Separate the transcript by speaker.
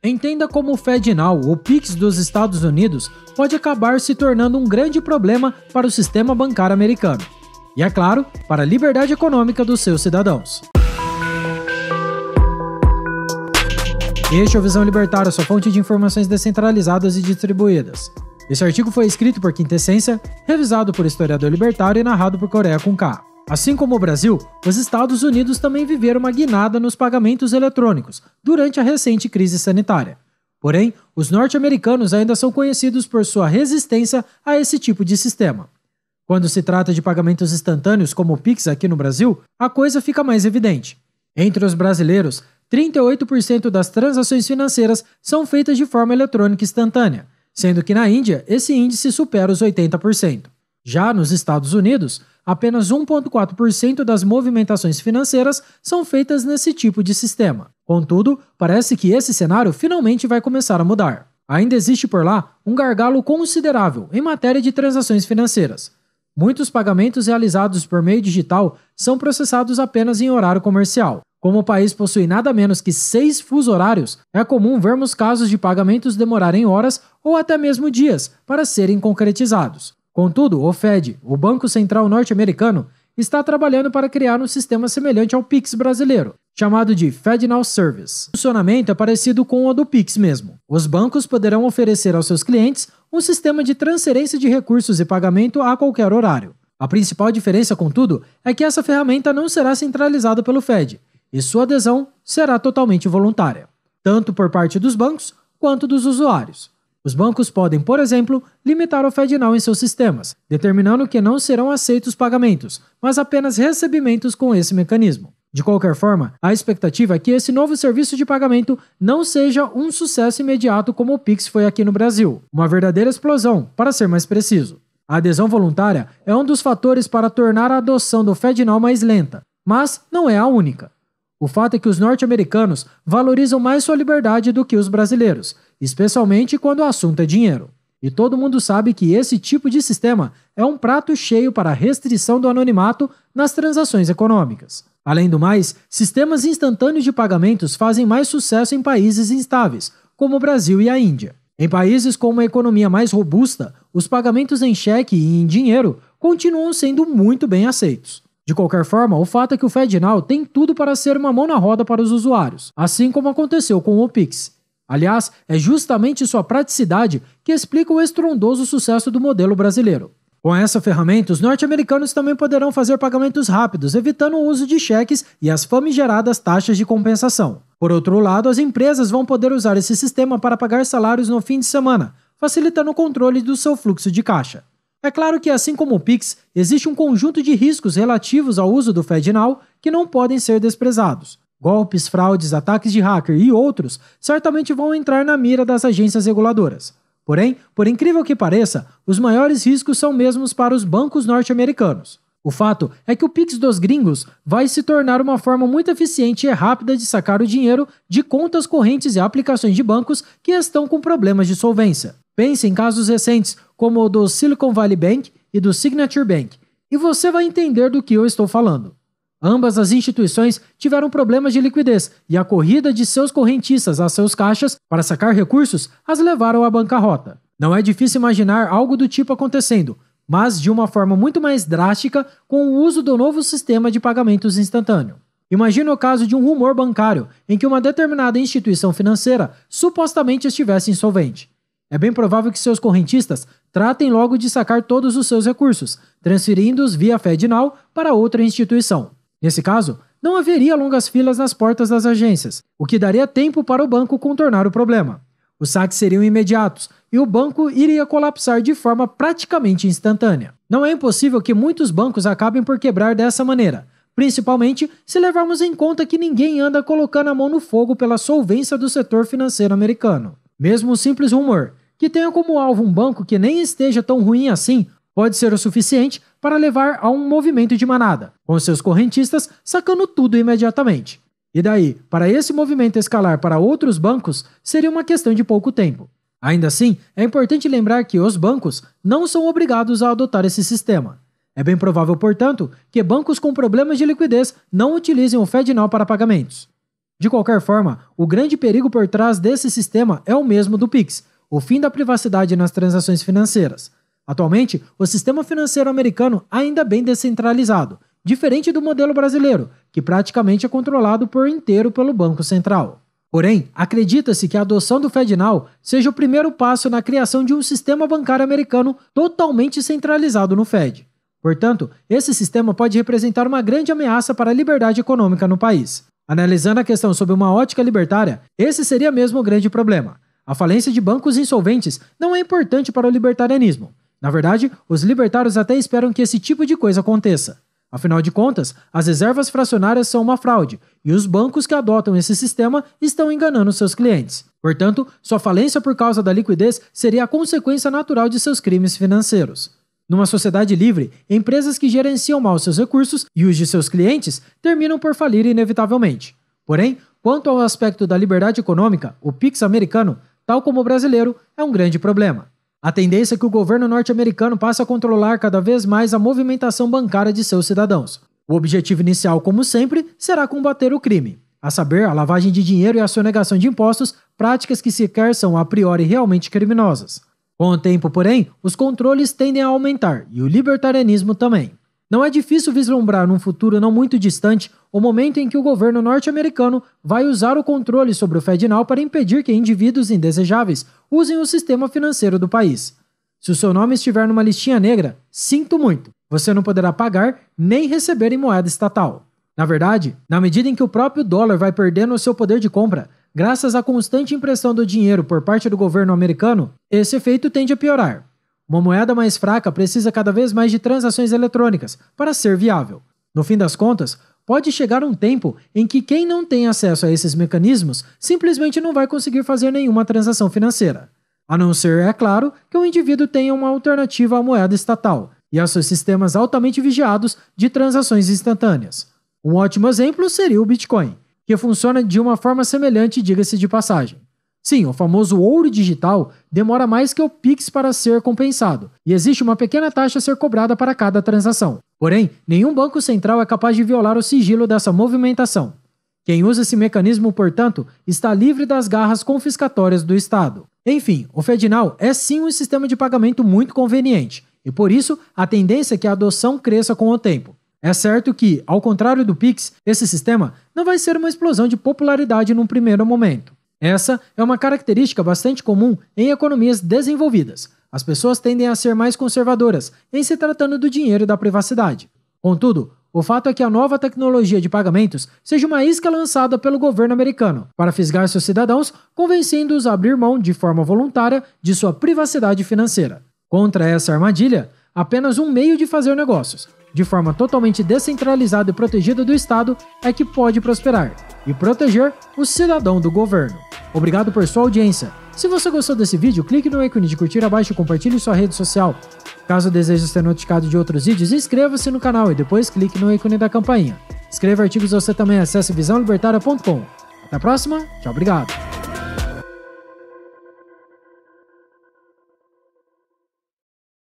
Speaker 1: Entenda como o FedNow, o Pix dos Estados Unidos, pode acabar se tornando um grande problema para o sistema bancário americano. E, é claro, para a liberdade econômica dos seus cidadãos. Este é o Visão Libertária, sua fonte de informações descentralizadas e distribuídas. Esse artigo foi escrito por Quintessência, revisado por historiador libertário e narrado por Coreia com K. Assim como o Brasil, os Estados Unidos também viveram uma guinada nos pagamentos eletrônicos durante a recente crise sanitária. Porém, os norte-americanos ainda são conhecidos por sua resistência a esse tipo de sistema. Quando se trata de pagamentos instantâneos como o Pix aqui no Brasil, a coisa fica mais evidente. Entre os brasileiros, 38% das transações financeiras são feitas de forma eletrônica instantânea, sendo que na Índia esse índice supera os 80%. Já nos Estados Unidos, apenas 1,4% das movimentações financeiras são feitas nesse tipo de sistema. Contudo, parece que esse cenário finalmente vai começar a mudar. Ainda existe por lá um gargalo considerável em matéria de transações financeiras. Muitos pagamentos realizados por meio digital são processados apenas em horário comercial. Como o país possui nada menos que 6 fusos horários, é comum vermos casos de pagamentos demorarem horas ou até mesmo dias para serem concretizados. Contudo, o Fed, o Banco Central norte-americano, está trabalhando para criar um sistema semelhante ao Pix brasileiro, chamado de FedNow Service. O funcionamento é parecido com o do Pix mesmo. Os bancos poderão oferecer aos seus clientes um sistema de transferência de recursos e pagamento a qualquer horário. A principal diferença, contudo, é que essa ferramenta não será centralizada pelo Fed, e sua adesão será totalmente voluntária, tanto por parte dos bancos quanto dos usuários. Os bancos podem, por exemplo, limitar o FedNow em seus sistemas, determinando que não serão aceitos pagamentos, mas apenas recebimentos com esse mecanismo. De qualquer forma, a expectativa é que esse novo serviço de pagamento não seja um sucesso imediato como o Pix foi aqui no Brasil, uma verdadeira explosão, para ser mais preciso. A adesão voluntária é um dos fatores para tornar a adoção do FedNow mais lenta, mas não é a única. O fato é que os norte-americanos valorizam mais sua liberdade do que os brasileiros, especialmente quando o assunto é dinheiro. E todo mundo sabe que esse tipo de sistema é um prato cheio para a restrição do anonimato nas transações econômicas. Além do mais, sistemas instantâneos de pagamentos fazem mais sucesso em países instáveis, como o Brasil e a Índia. Em países com uma economia mais robusta, os pagamentos em cheque e em dinheiro continuam sendo muito bem aceitos. De qualquer forma, o fato é que o FedNow tem tudo para ser uma mão na roda para os usuários, assim como aconteceu com o Pix. Aliás, é justamente sua praticidade que explica o estrondoso sucesso do modelo brasileiro. Com essa ferramenta, os norte-americanos também poderão fazer pagamentos rápidos, evitando o uso de cheques e as famigeradas taxas de compensação. Por outro lado, as empresas vão poder usar esse sistema para pagar salários no fim de semana, facilitando o controle do seu fluxo de caixa. É claro que, assim como o Pix, existe um conjunto de riscos relativos ao uso do FedNow que não podem ser desprezados. Golpes, fraudes, ataques de hacker e outros certamente vão entrar na mira das agências reguladoras. Porém, por incrível que pareça, os maiores riscos são mesmos para os bancos norte-americanos. O fato é que o Pix dos gringos vai se tornar uma forma muito eficiente e rápida de sacar o dinheiro de contas correntes e aplicações de bancos que estão com problemas de solvência. Pense em casos recentes, como o do Silicon Valley Bank e do Signature Bank, e você vai entender do que eu estou falando. Ambas as instituições tiveram problemas de liquidez e a corrida de seus correntistas a seus caixas para sacar recursos as levaram à bancarrota. Não é difícil imaginar algo do tipo acontecendo, mas de uma forma muito mais drástica com o uso do novo sistema de pagamentos instantâneo. Imagine o caso de um rumor bancário em que uma determinada instituição financeira supostamente estivesse insolvente. É bem provável que seus correntistas tratem logo de sacar todos os seus recursos, transferindo-os via FedNow para outra instituição. Nesse caso, não haveria longas filas nas portas das agências, o que daria tempo para o banco contornar o problema. Os saques seriam imediatos e o banco iria colapsar de forma praticamente instantânea. Não é impossível que muitos bancos acabem por quebrar dessa maneira, principalmente se levarmos em conta que ninguém anda colocando a mão no fogo pela solvência do setor financeiro americano. Mesmo um simples rumor, que tenha como alvo um banco que nem esteja tão ruim assim, pode ser o suficiente para levar a um movimento de manada, com seus correntistas sacando tudo imediatamente. E daí, para esse movimento escalar para outros bancos, seria uma questão de pouco tempo. Ainda assim, é importante lembrar que os bancos não são obrigados a adotar esse sistema. É bem provável, portanto, que bancos com problemas de liquidez não utilizem o FedNow para pagamentos. De qualquer forma, o grande perigo por trás desse sistema é o mesmo do Pix, o fim da privacidade nas transações financeiras. Atualmente, o sistema financeiro americano ainda é bem descentralizado, diferente do modelo brasileiro, que praticamente é controlado por inteiro pelo Banco Central. Porém, acredita-se que a adoção do FedNow seja o primeiro passo na criação de um sistema bancário americano totalmente centralizado no Fed. Portanto, esse sistema pode representar uma grande ameaça para a liberdade econômica no país. Analisando a questão sob uma ótica libertária, esse seria mesmo o grande problema. A falência de bancos insolventes não é importante para o libertarianismo. Na verdade, os libertários até esperam que esse tipo de coisa aconteça. Afinal de contas, as reservas fracionárias são uma fraude, e os bancos que adotam esse sistema estão enganando seus clientes. Portanto, sua falência por causa da liquidez seria a consequência natural de seus crimes financeiros. Numa sociedade livre, empresas que gerenciam mal seus recursos e os de seus clientes terminam por falir inevitavelmente. Porém, quanto ao aspecto da liberdade econômica, o Pix americano, tal como o brasileiro, é um grande problema. A tendência é que o governo norte-americano passe a controlar cada vez mais a movimentação bancária de seus cidadãos. O objetivo inicial, como sempre, será combater o crime, a saber, a lavagem de dinheiro e a sonegação de impostos, práticas que sequer são a priori realmente criminosas. Com o tempo, porém, os controles tendem a aumentar, e o libertarianismo também. Não é difícil vislumbrar num futuro não muito distante o momento em que o governo norte-americano vai usar o controle sobre o FedNow para impedir que indivíduos indesejáveis usem o sistema financeiro do país. Se o seu nome estiver numa listinha negra, sinto muito, você não poderá pagar nem receber em moeda estatal. Na verdade, na medida em que o próprio dólar vai perdendo o seu poder de compra, graças à constante impressão do dinheiro por parte do governo americano, esse efeito tende a piorar. Uma moeda mais fraca precisa cada vez mais de transações eletrônicas para ser viável. No fim das contas, pode chegar um tempo em que quem não tem acesso a esses mecanismos simplesmente não vai conseguir fazer nenhuma transação financeira. A não ser, é claro, que o indivíduo tenha uma alternativa à moeda estatal e a seus sistemas altamente vigiados de transações instantâneas. Um ótimo exemplo seria o Bitcoin, que funciona de uma forma semelhante, diga-se de passagem. Sim, o famoso ouro digital demora mais que o Pix para ser compensado, e existe uma pequena taxa a ser cobrada para cada transação. Porém, nenhum banco central é capaz de violar o sigilo dessa movimentação. Quem usa esse mecanismo, portanto, está livre das garras confiscatórias do Estado. Enfim, o FedNow é sim um sistema de pagamento muito conveniente, e por isso a tendência é que a adoção cresça com o tempo. É certo que, ao contrário do Pix, esse sistema não vai ser uma explosão de popularidade num primeiro momento. Essa é uma característica bastante comum em economias desenvolvidas. As pessoas tendem a ser mais conservadoras em se tratando do dinheiro e da privacidade. Contudo, o fato é que a nova tecnologia de pagamentos seja uma isca lançada pelo governo americano para fisgar seus cidadãos, convencendo-os a abrir mão de forma voluntária de sua privacidade financeira. Contra essa armadilha, apenas um meio de fazer negócios, de forma totalmente descentralizada e protegida do Estado, é que pode prosperar e proteger o cidadão do governo. Obrigado por sua audiência. Se você gostou desse vídeo, clique no ícone de curtir abaixo e compartilhe em sua rede social. Caso deseje ser notificado de outros vídeos, inscreva-se no canal e depois clique no ícone da campainha. Escreva artigos, você também acesse visãolibertaria.com. Até a próxima, tchau, obrigado.